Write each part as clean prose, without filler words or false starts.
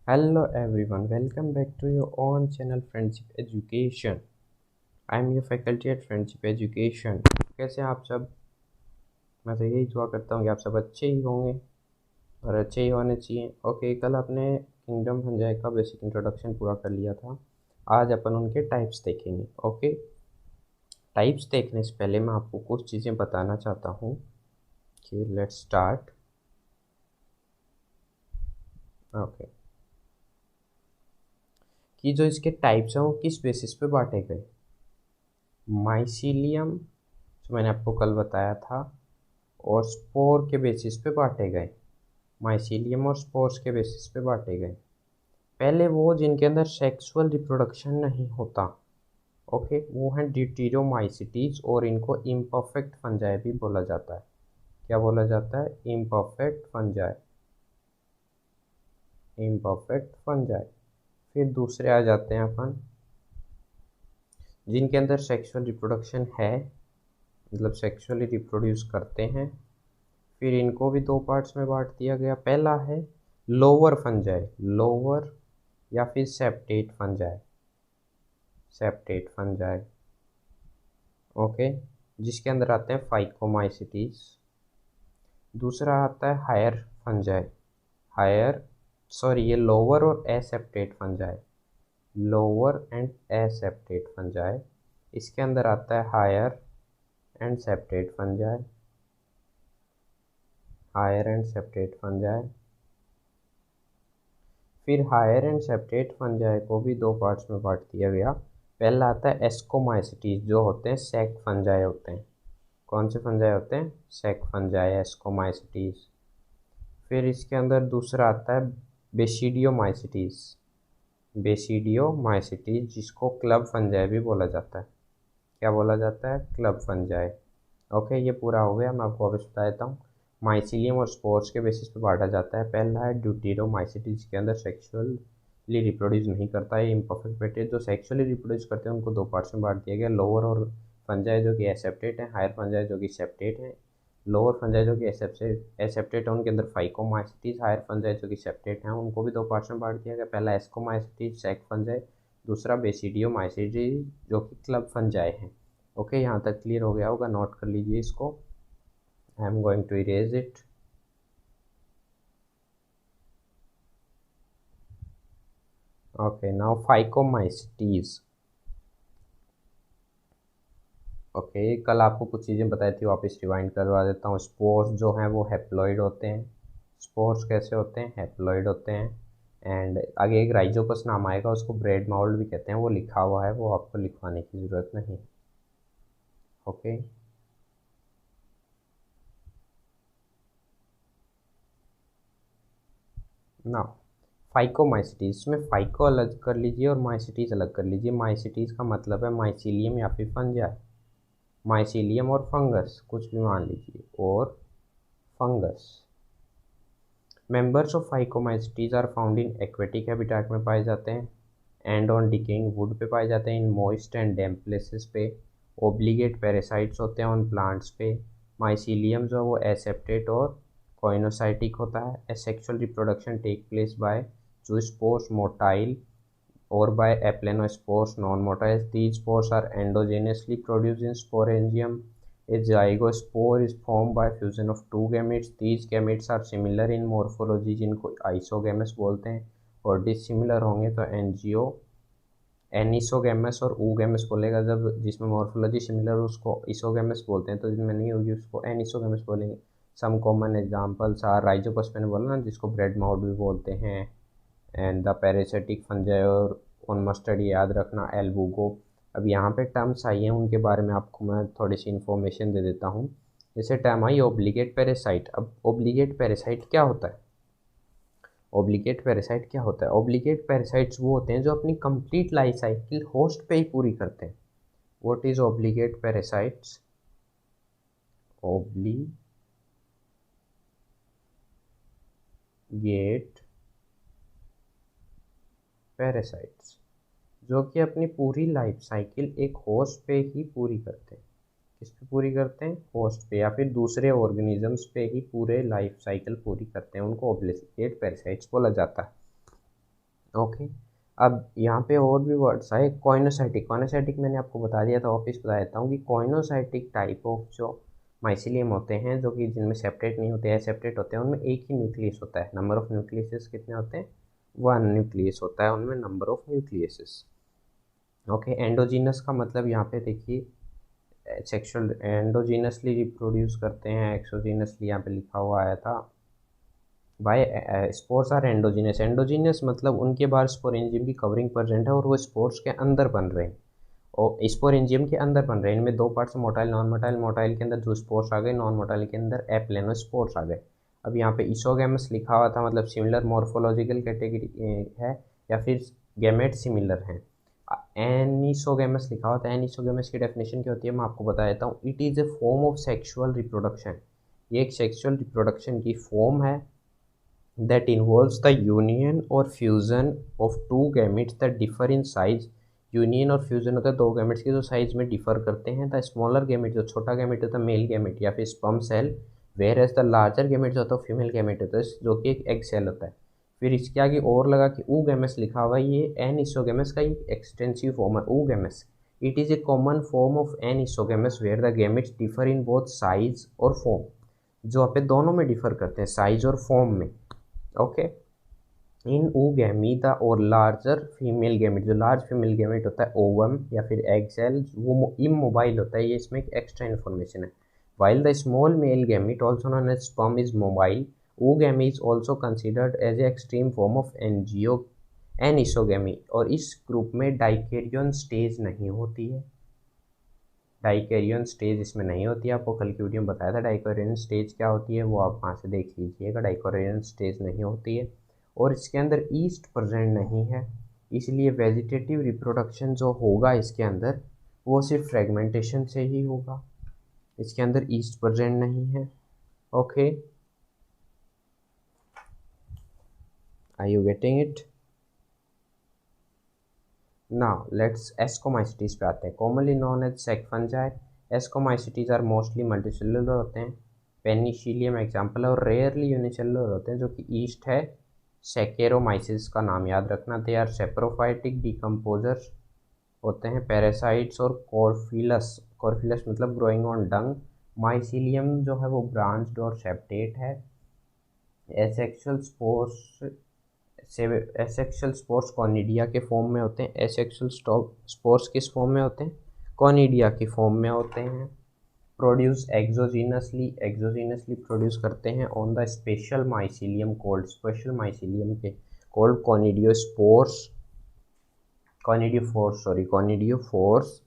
Hello everyone, welcome back to your own channel Friendship Education. I am your faculty at Friendship Education. कैसे हैं आप सब? मैं तो यही दुआ करता हूँ कि आप सब अच्छे ही होंगे और अच्छे ही होने चाहिए। ओके, कल आपने किंगडम फंजाई का बेसिक इंट्रोडक्शन पूरा कर लिया था। आज अपन उनके टाइप्स देखेंगे। ओके, टाइप्स देखने से पहले मैं आपको कुछ चीज़ें बताना चाहता हूँ कि लेट्स स्टार्ट। ओके, कि जो इसके टाइप्स हैं वो किस बेसिस पे बांटे गए। माइसीलियम जो मैंने आपको कल बताया था, और स्पोर के बेसिस पे बांटे गए। माइसीलियम और स्पोर्स के बेसिस पे बांटे गए। पहले वो जिनके अंदर सेक्सुअल रिप्रोडक्शन नहीं होता, ओके, वो हैं ड्यूटेरोमाइसिटीज, और इनको इम्परफेक्ट फंजाई भी बोला जाता है। क्या बोला जाता है? Imperfect fungi. Imperfect fungi. फिर दूसरे आ जाते हैं अपन जिनके अंदर सेक्सुअल रिप्रोडक्शन है, मतलब सेक्सुअली रिप्रोड्यूस करते हैं। फिर इनको भी दो पार्ट्स में बांट दिया गया। पहला है लोअर फंजाई, लोअर या फिर septate fungi, septate fungi, okay, जिसके अंदर आते हैं फाइकोमाइसिटीज। दूसरा आता है हायर फंजाई, हायर, सॉरी, ये लोअर और aseptate fungi, lower and aseptate fungi. इसके अंदर आता है higher and septate fungi, higher and septate fungi. फिर हायर एंड सेप्टेट फंजाई को भी दो पार्ट्स में बांट दिया गया। पहला आता है एस्कोमाइसिटीज, जो होते हैं सेक फंजाई होते हैं। कौन से फंजाई होते हैं? सेक फंजाई, एस्कोमाइसिटीज। फिर इसके अंदर दूसरा आता है बेसिडियोमाइसिटीज, बेसिडियोमाइसिटीज, जिसको क्लब फंजाई भी बोला जाता है। क्या बोला जाता है? Club fungi. ओके, ये पूरा हो गया। मैं आपको वापस बता देता हूँ। माइसीलियम और स्पोर्स के बेसिस पे बांटा जाता है। पहला है ड्यूटेरोमाइसिटी, जिसके अंदर सेक्सुअली रिप्रोड्यूस नहीं करता है, इम्परफेक्ट पेटेड। जो सेक्सुअली रिप्रोड्यूस करते हैं उनको दो पार्ट्स में बांट दिया गया, लोअर और फंजाई जो कि एसेप्टेट है, हायर फंजाई जो कि सेप्टेट है। लोअर फंजाई जो कि एसेप्टेट है, उनके अंदर फाइकोमाइसिटीज, हायर फंजाई जो कि सेप्टेट हैं, उनको भी दो पार्ट्स में बांट दिया गया। पहला एस्कोमाइसिटीज, सेक फंजाई। दूसरा बेसिडियोमाइसिटीज जो कि क्लब फंजाई है। ओके, यहाँ तक क्लियर हो गया होगा, नोट कर लीजिए इसको। I am going to erase it. Okay, now phycomycetes. Okay, कल आपको कुछ चीज़ें बताई थी, वापस रिवाइंड करवा देता हूँ। स्पोर्स जो हैं वो हैप्लॉइड होते हैं। स्पोर्स कैसे होते हैं? हैप्लॉइड होते हैं। एंड आगे एक राइजोपस नाम आएगा, उसको ब्रेड माउल्ट भी कहते हैं, वो लिखा हुआ है, वो आपको लिखवाने की ज़रूरत नहीं। ओके, ना फाइकोमाइसिटीज, इसमें फाइको अलग कर लीजिए और माइसिटीज अलग कर लीजिए। माइसिटीज का मतलब है माइसीलियम या फिर फंजाई। माइसीलियम और फंगस, कुछ भी मान लीजिए, और fungus. Members of phycomycetes are found in aquatic habitat में पाए जाते हैं, एंड ऑन डिकेइंग वुड पे पाए जाते हैं, in moist and damp places पे। ओब्लिगेट पैरासाइट्स होते हैं ऑन प्लांट्स पे। माइसीलियम जो है वो एसेप्टेट और कोइनोसाइटिक होता है। Asexual reproduction take place by zoospores motile or by aplanospores non-motile. These spores are endogenously produced in sporangium. A zygospore is formed by fusion of two gametes. These gametes are similar in morphology, जिनको isogamous बोलते हैं, और dissimilar होंगे तो NGO एनिसोगेमस और oogamous बोलेगा। जब जिसमें मॉर्फोलॉजी सिमिलर उसको इसोगेमस बोलते हैं, तो जिनमें नहीं होगी उसको एनिसोगेमस बोलेंगे। Some common examples are Rhizopus, मैंने बोला ना, जिसको ब्रेड माउट भी बोलते हैं, एंड द पैरासिटिक फंजाई, और ऑन मस्टर्ड, याद रखना, एल्बुगो। अब यहाँ पे टर्म्स आई हैं, उनके बारे में आपको मैं थोड़ी सी इन्फॉर्मेशन दे देता हूँ। जैसे टर्म आई ओब्लिगेट पैरासाइट। अब ओब्लिगेट पैरासाइट क्या होता है? ओब्लिगेट पैरासाइट क्या होता है? ओब्लिगेट पैरासाइट्स वो होते हैं जो अपनी कंप्लीट लाइफ साइकिल होस्ट पे ही पूरी करते हैं। What is obligate parasites? Obligate parasites जो कि अपनी पूरी लाइफ साइकिल एक होस्ट पे ही पूरी करते हैं। किस पे पूरी करते हैं? होस्ट पे, या फिर दूसरे ऑर्गेनिजम्स पे ही पूरे लाइफ साइकिल पूरी करते हैं, उनको ओब्लिगेट पैरासाइट्स बोला जाता है। ओके। अब यहाँ पे और भी वर्ड्स आए, कॉइनोसाइटिक। कॉइनोसाइटिक मैंने आपको बता दिया था, वापस बता देता हूँ कि कॉइनोसाइटिक टाइप ऑफ जो माइसिलियम होते हैं, जो कि जिनमें सेपरेट नहीं होते हैं, सेपरेट होते हैं, उनमें एक ही न्यूक्लियस होता है। नंबर ऑफ न्यूक्लियसेस कितने होते हैं? 1 न्यूक्लियस होता है उनमें, number of nucleases. Okay. Endogenous का मतलब यहाँ पे देखिए, सेक्सुअल एंडोजीनसली रिप्रोड्यूस करते हैं, एक्सोजीनसली यहाँ पे लिखा हुआ आया था। By spores are endogenous. Endogenous मतलब उनके बाहर स्पोरेंजियम की कवरिंग प्रेजेंट है और वो स्पोर्स के अंदर बन रहे हैं, और स्पोरेंजियम के अंदर बन रहे हैं। इनमें दो parts, motile non motile. Motile के अंदर जो स्पोर्स आ गए, नॉन मोटाइल के अंदर एप्लेनोस्पोर्स आ गए। अब यहाँ पे इसोगेमस लिखा हुआ था, मतलब सिमिलर मॉर्फोलॉजिकल कैटेगरी है, या फिर गैमेट सिमिलर हैं। एनिसोगेमस लिखा होता है। एनिसोगेमस की डेफिनेशन क्या होती है मैं आपको बता देता हूँ। It is A form of sexual reproduction. ये एक सेक्सुअल रिप्रोडक्शन की फॉर्म है that involves the union or fusion of two gametes that differ in size। Union और फ्यूजन होता है दो गैमेट्स की जो साइज में डिफर करते हैं। द स्मॉलर गैमेट, जो छोटा गैमेट होता है मेल गैमेट या फिर sperm cell, whereas the larger gamete जो होता है फीमेल गैमेट होता है, जो कि एक एग सेल होता है। फिर इसके आगे और लगा कि ऊगैमस लिखा हुआ है, ये एन इसोगैमस का एक एक्सटेंसिव फॉर्म है oogamous. It is a common form of anisogamous where the gametes differ in both size और फॉर्म। जो यहाँ पे दोनों में डिफर करते हैं, साइज और फॉर्म में। ओके। इन oogamete द और लार्जर फीमेल गैमेट, जो लार्ज फीमेल गैमेट होता है ओवम या फिर एग सेल, वो इमोबाइल होता है। ये इसमें एक एक्स्ट्रा इन्फॉर्मेशन है। While the small male gamete also known as sperm is mobile, oogamete is also considered as a extreme form of anisogamy. और इस ग्रुप में डाइकेरियन स्टेज नहीं होती है। डाइकेरियन स्टेज इसमें नहीं होती है। आपको कल की वीडियो में बताया था डाइकेरियन स्टेज क्या होती है, वो आप वहाँ से देख लीजिएगा। डाइकेरियन स्टेज नहीं होती है और इसके अंदर ईस्ट प्रेजेंट नहीं है, इसलिए वेजिटेटिव रिप्रोडक्शन जो होगा इसके अंदर वो सिर्फ फ्रेगमेंटेशन से ही होगा। इसके अंदर ईस्ट प्रेजेंट नहीं है। Okay, are you getting it? Now let's ascomycetes पे आते हैं। Commonly known as sac fungi, ascomycetes are mostly multicellular होते हैं। पेनिसिलियम एग्जाम्पल है, और रेयरली यूनिसेलुलर होते हैं, जो कि ईस्ट है। सेकेरोमाइसिस का नाम याद रखना। दे आर सेप्रोफाइटिक डिकम्पोजर्स होते हैं। पैरासाइट्स और कॉर्फिलस, कॉर्फिलस मतलब ग्रोइंग ऑन डंग। माइसिलियम जो है वो ब्रांच्ड और सेप्टेट है। Asexual spores, asexual spores conidia के फॉर्म में होते हैं। एसेक्सुअल स्पोर्स किस फॉर्म में होते हैं? कॉनिडिया की फॉर्म में होते हैं। प्रोड्यूस एक्सोजीनसली, एक्सोजीनसली प्रोड्यूस करते हैं on the special mycelium called, special mycelium के called conidiospores, conidiophores, sorry conidiophores.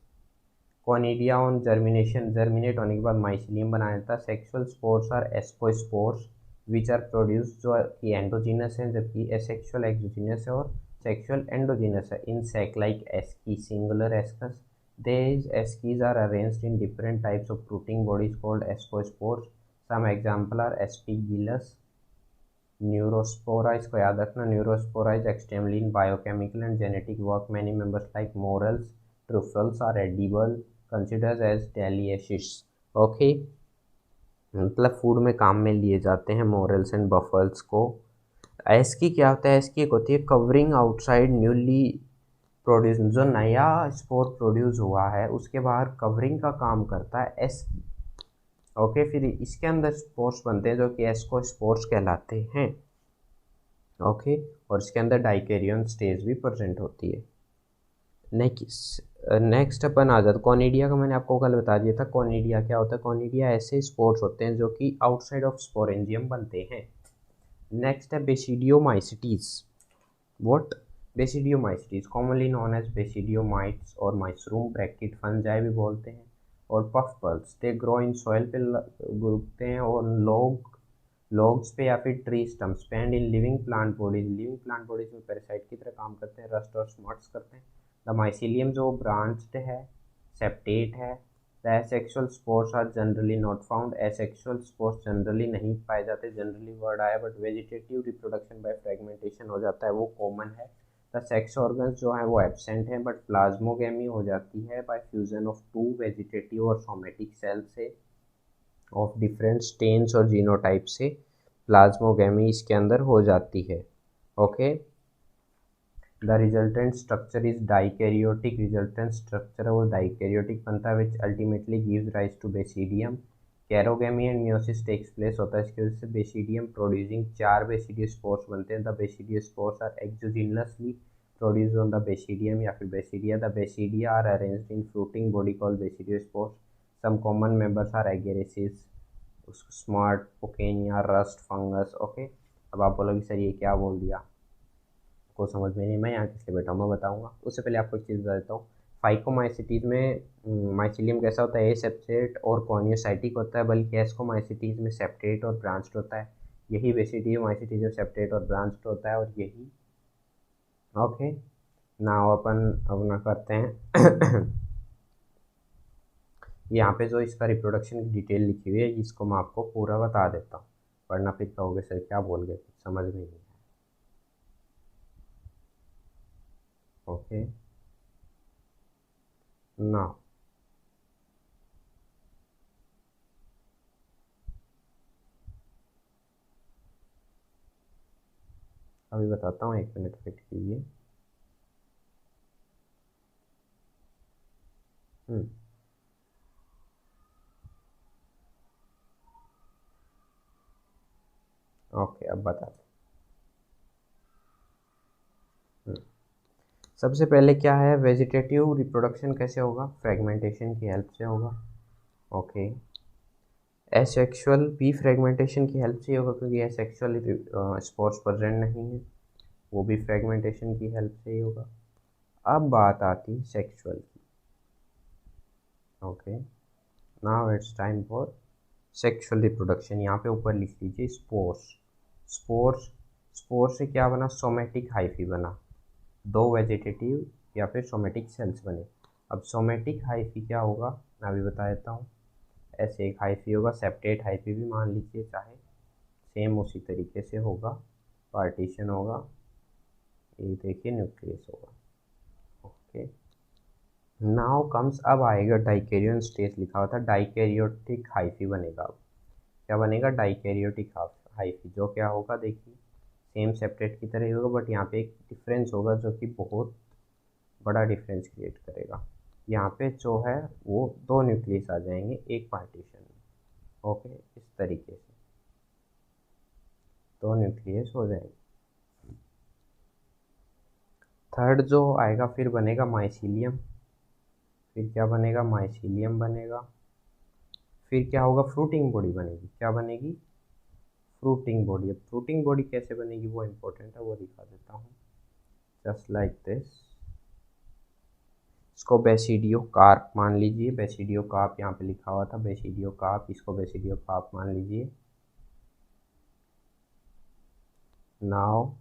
Conidia on germination, germinate होने के बाद माइसिलियम बना देता है। Sexual spores are ascospores which are produce, जो कि एंडोजीनस है, जबकि एसेक्सुअल एक्सोजीनस है और सेक्सुअल एंडोजीनस है। In sac like asci, singular ascus, these ascids are arranged in different types of fruiting bodies called ascospores. Some example are Aspergillus, Neurospora, इसको याद रखना। Neurospora is extremely in biochemical and genetic work. Many members like morels, truffles are edible, considered as delicacies. Okay, मतलब food में काम में लिए जाते हैं मोरल्स एंड बफल्स को। एस्की क्या होता है? एस्की एक होती है कवरिंग आउटसाइड न्यूली प्रोड्यूस, जो नया स्पोर प्रोड्यूस हुआ है उसके बाहर कवरिंग का काम करता है एस्की। ओके, फिर इसके अंदर स्पोर्स बनते हैं जो कि एस्को स्पोर्स कहलाते हैं। ओके, और इसके अंदर डाइकेरियन स्टेज भी प्रेजेंट होती है। नेक्स्ट अपन आ जाता, कॉनिडिया का मैंने आपको कल बता दिया था। कॉनिडिया क्या होता है? कॉनिडिया ऐसे स्पोर्स होते हैं जो कि आउटसाइड ऑफ स्पोरेंजियम बनते हैं। नेक्स्ट है basidiomycetes. What? Basidiomycetes commonly known as basidiomycetes और मशरूम ब्रैकेट फंजाई भी बोलते हैं। और puff balls, they grow in soil पे उगते हैं और लॉग्स पे या फिर ट्री स्टम्प्स पे। And in living plant bodies, living plant bodies में पैरासाइट की तरह काम करते हैं, रस्ट और स्मट्स करते हैं। द माइसिलियम जो ब्रांच्ड है, सेप्टेट है। The asexual spores are generally not found, asexual spores generally नहीं पाए जाते। जनरली वर्ड आया, but vegetative reproduction by fragmentation हो जाता है, वो कॉमन है। द सेक्स ऑर्गन्स जो है वो एब्सेंट है, बट प्लाज्मोगेमी हो जाती है by fusion of two vegetative और सोमेटिक सेल से ऑफ डिफरेंट स्टेन्स और जीनोटाइप से प्लाज्मोगेमी इसके अंदर हो जाती है। Okay, the resultant structure is dikaryotic, resultant structure है वो डाइकैरियोटिक बनता है, which ultimately gives rise to basidium. Karyogamy and meiosis takes place होता है इसकी वजह से बेसिडियम प्रोड्यूसिंग 4 बेसिडियो स्पोर्स बनते हैं। The basidiospores are exogenously produce on the basidium या फिर basidia. The basidia are arranged in fruiting body called basidiospores. Some common members are Agaricus, smut, Puccinia, rust, fungus. Okay, अब आप बोलोगे sir ये क्या बोल दिया, को समझ में नहीं, मैं यहाँ किसलिए बैठा हूँ मैं बताऊँगा। उससे पहले आपको एक चीज़ बता देता हूँ। फाइकोमाइसिटीज़ में माइसिलियम कैसा होता है, ए सेप्टेट और कॉनियोसाइटिक होता है, बल्कि एस्कोमाइसिटीज़ में सेप्टेट और ब्रांच्ड होता है। यही बेसिडियोमाइसिटीज में सेप्टेट और ब्रांच्ड होता है, और यही ओके ना अपन अपना करते हैं। यहाँ पे जो इसका रिप्रोडक्शन की डिटेल लिखी हुई है इसको मैं आपको पूरा बता देता हूँ, वरना फिर कहोगे सर क्या बोल गए, समझ में नहीं है। ओके ना, अभी बताता हूँ, 1 मिनट वेट कीजिए। ओके अब बताते हैं। सबसे पहले क्या है, वेजिटेटिव रिप्रोडक्शन कैसे होगा, फ्रेगमेंटेशन की हेल्प से होगा। ओके, एसेक्सुअल भी फ्रेगमेंटेशन की हेल्प से होगा, क्योंकि एसेक्सुअल स्पोर्स प्रेजेंट नहीं है, वो भी फ्रेगमेंटेशन की हेल्प से ही होगा। अब बात आती सेक्सुअल की। Okay, now it's time for sexual reproduction. यहाँ पे ऊपर लिख लीजिए स्पोर्स। स्पोर्स, स्पोर्स से क्या बना, सोमेटिक हाइफी बना, 2 वेजिटेटिव या फिर सोमेटिक सेल्स बने। अब सोमेटिक हाइफी क्या होगा मैं अभी बता देता हूँ। ऐसे एक हाइफी होगा, सेप्टेट हाइफी भी मान लीजिए चाहे, सेम उसी तरीके से होगा, पार्टीशन होगा, ये देखिए न्यूक्लियस होगा। ओके, नाउ कम्स, अब आएगा डाइकैरियन स्टेज, लिखा हुआ था डाइकैरियोटिक हाइफी बनेगा। अब क्या बनेगा, डाइकैरियोटिक हाइफी, जो क्या होगा देखिए सेम सेपरेट की तरह ही होगा, बट यहाँ पे एक डिफरेंस होगा जो कि बहुत बड़ा डिफरेंस क्रिएट करेगा। यहाँ पे जो है वो 2 न्यूक्लियस आ जाएंगे एक पार्टीशन में। ओके, इस तरीके से 2 न्यूक्लियस हो जाएंगे। थर्ड जो आएगा फिर बनेगा माइसीलियम, फिर क्या बनेगा, माइसीलियम बनेगा। फिर क्या होगा, फ्रूटिंग बॉडी बनेगी, क्या बनेगी, फ्रूटिंग बॉडी। अब फ्रूटिंग बॉडी कैसे बनेगी वो इंपॉर्टेंट है, वो दिखा देता हूँ, जस्ट लाइक दिस। इसको बेसिडियो कार्प मान लीजिए, बेसिडियो कार्प यहाँ पे लिखा हुआ था, बेसिडियो कार्प, इसको बेसिडियो कार्प मान लीजिए। नाउ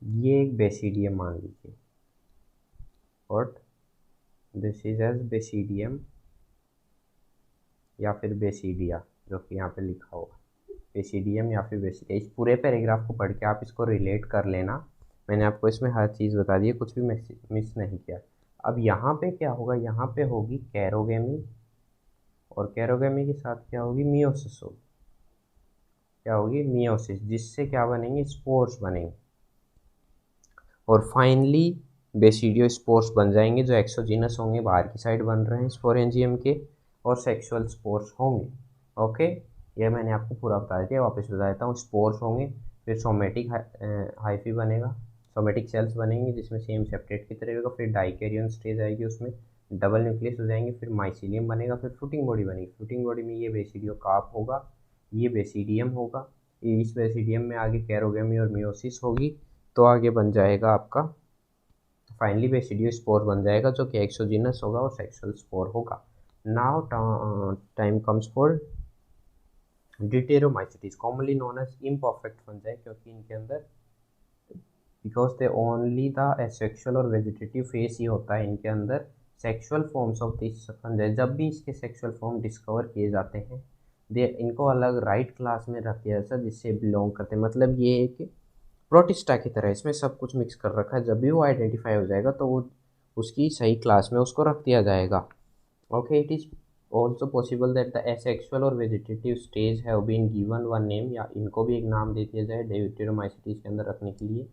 ये एक बेसिडियम मान लीजिए, और दिस इज एज बेसिडियम या फिर बेसिडिया, जो कि यहाँ पे लिखा हुआ बेसिडियम या फिर बेसिडिया। इस पूरे पैराग्राफ को पढ़ के आप इसको रिलेट कर लेना, मैंने आपको इसमें हर चीज़ बता दी है, कुछ भी मिस नहीं किया। अब यहाँ पे क्या होगा, यहाँ पे होगी कैरोगेमी, और कैरोगेमी के साथ क्या होगी, मियोसिस होगी, क्या होगी, मियोसिस, जिससे क्या बनेंगे, स्पोर्स बनेंगे, और फाइनली बेसिडियो स्पोर्स बन जाएंगे जो एक्सोजिनस होंगे, बाहर की साइड बन रहे हैं स्पोरेंजियम के, और सेक्सुअल स्पोर्स होंगे। ओके, ये मैंने आपको पूरा बता दिया, वापस बता देता हूँ। स्पोर्स होंगे, फिर सोमेटिक हाइफी बनेगा, सोमेटिक सेल्स बनेंगे जिसमें सेम सेपरेट की तरह होगा, फिर डाइकैरियन स्टेज आएगी, उसमें डबल न्यूक्लियस हो जाएंगे, फिर माइसीलियम बनेगा, फिर फ्रूटिंग बॉडी बनेगी। फ्रूटिंग बॉडी में ये बेसिडियो कार्प होगा, ये बेसिडियम होगा, इस बेसिडियम में आगे कैरोगेमी और मियोसिस होगी, तो आगे बन जाएगा आपका फाइनली बेसिडियो स्पोर बन जाएगा, जो कि एक्सोजिनस होगा और सेक्सुअल स्पोर होगा। Now time comes for deuteromycetes, commonly known as imperfect fungi, क्योंकि इनके अंदर because they only the asexual और वेजिटेटिव फेस ही होता है इनके अंदर। Sexual forms of this fungi, जब भी इसके सेक्सुअल फॉर्म डिस्कवर किए जाते हैं, दे इनको अलग राइट क्लास में रख दिया जाता है जिससे बिलोंग करते हैं। मतलब ये एक प्रोटिस्टा की तरह इसमें सब कुछ मिक्स कर रखा है, जब भी वो आइडेंटिफाई हो जाएगा तो वो उसकी सही क्लास में उसको रख दिया जाएगा। Okay, it is also possible that the asexual और vegetative stage have been given one name, या इनको भी एक नाम दे दिया जाए ड्यूटेरोमाइसीटीज के अंदर रखने के लिए।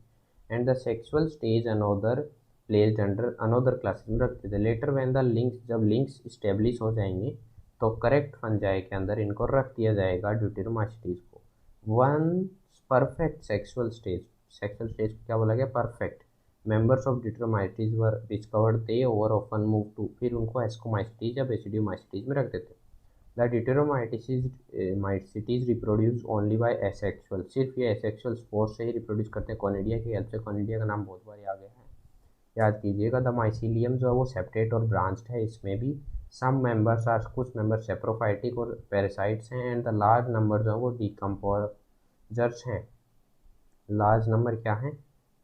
And the sexual stage another placed under another class में रख देते। लेटर व्हेन द लिंक्स, जब लिंक्स इस्टेब्लिश हो जाएंगे तो करेक्ट फंजाई के अंदर इनको रख दिया जाएगा ड्यूटेरोमाइसीटीज को। वन परफेक्ट सेक्सुअल स्टेज को क्या बोला गया, perfect. Members of deuteromycetes were discovered, they were often move to, फिर उनको एस्कोमाइसीटीज या बेसिडियोमाइसीटीज में रख देते। The deuteromycetes reproduce only by asexual, सिर्फ ये एसेक्सुअल स्पोर से ही रिप्रोड्यूस करते हैं। कॉनिडिया की हेल्प से, कॉनिडिया का नाम बहुत बार आ गया है, याद कीजिएगा। द माइसीलियम जो है वो सेपरेट और ब्रांच्ड है, इसमें भी सम मेंबर्स आर, कुछ मेंबर सेप्रोफाइटिक और पैरासाइट्स हैं। एंड द लार्ज नंबर जो है वो डिकम्पोजर्स हैं। लार्ज नंबर क्या है,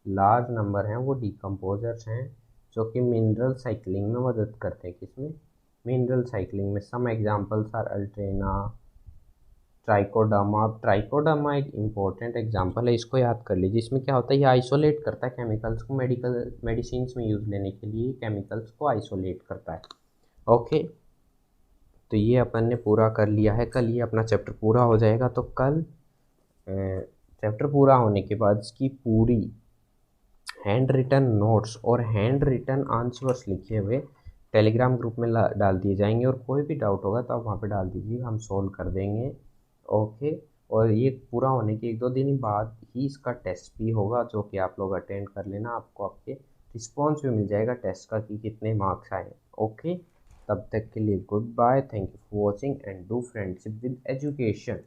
लार्ज नंबर हैं वो डिकम्पोजर्स हैं, जो कि मिनरल साइक्लिंग में मदद करते हैं। किसमें, मिनरल साइक्लिंग में। Some examples are Alternaria, Trichoderma. Trichoderma एक इम्पोर्टेंट एग्जांपल है, इसको याद कर लीजिए। इसमें क्या होता है, ये आइसोलेट करता है केमिकल्स को, मेडिसिन में यूज़ लेने के लिए केमिकल्स को आइसोलेट करता है। ओके, तो ये अपन ने पूरा कर लिया है। कल ये अपना चैप्टर पूरा हो जाएगा, तो कल चैप्टर पूरा होने के बाद इसकी पूरी हैंड रिटन नोट्स और हैंड रिटन आंसर्स लिखे हुए टेलीग्राम ग्रुप में डाल दिए जाएंगे, और कोई भी डाउट होगा तो आप वहाँ पे डाल दीजिए, हम सोल्व कर देंगे। ओके, और ये पूरा होने के 1-2 दिन बाद ही इसका टेस्ट भी होगा, जो कि आप लोग अटेंड कर लेना। आपको आपके रिस्पॉन्स भी मिल जाएगा टेस्ट का कि कितने मार्क्स आए। ओके, तब तक के लिए goodbye, thank you for watching and do friendship with education.